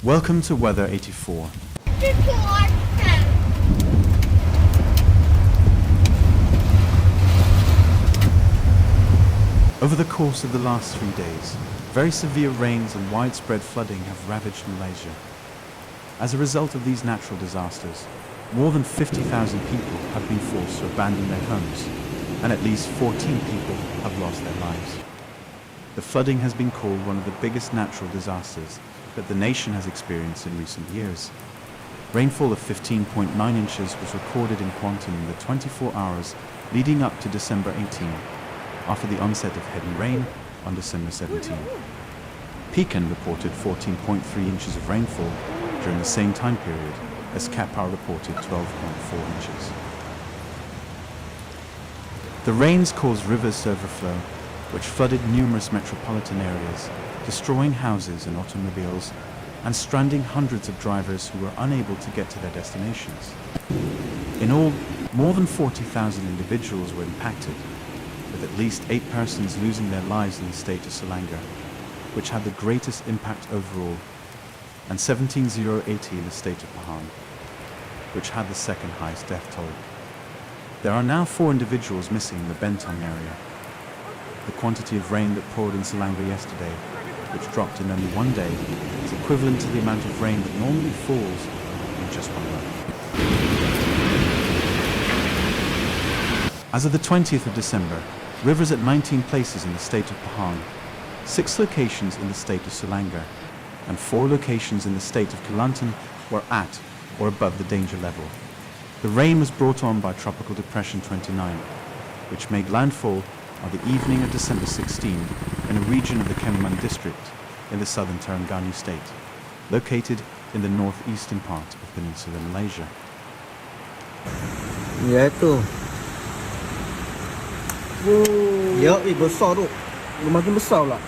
Welcome to Weather 84. Over the course of the last 3 days, very severe rains and widespread flooding have ravaged Malaysia. As a result of these natural disasters, more than 50,000 people have been forced to abandon their homes, and at least 14 people have lost their lives. The flooding has been called one of the biggest natural disasters that the nation has experienced in recent years. Rainfall of 15.9 inches was recorded in Kuantan in the 24 hours leading up to December 18, after the onset of heavy rain on December 17. Pekan reported 14.3 inches of rainfall during the same time period, as Kapar reported 12.4 inches. The rains caused rivers to overflow, which flooded numerous metropolitan areas, destroying houses and automobiles, and stranding hundreds of drivers who were unable to get to their destinations. In all, more than 40,000 individuals were impacted, with at least 8 persons losing their lives in the state of Selangor, which had the greatest impact overall, and 17,080 in the state of Pahang, which had the second highest death toll. There are now 4 individuals missing in the Bentong area. The quantity of rain that poured in Selangor yesterday, which dropped in only 1 day, is equivalent to the amount of rain that normally falls in just 1 month. As of the 20th of December, rivers at 19 places in the state of Pahang, 6 locations in the state of Selangor, and 4 locations in the state of Kelantan were at or above the danger level. The rain was brought on by Tropical Depression 29, which made landfall on the evening of December 16 in a region of the Kemuman district in the southern Terengganu state, located in the northeastern part of Peninsular Malaysia. Ya itu. Ya, besar tu. Makin besar lah.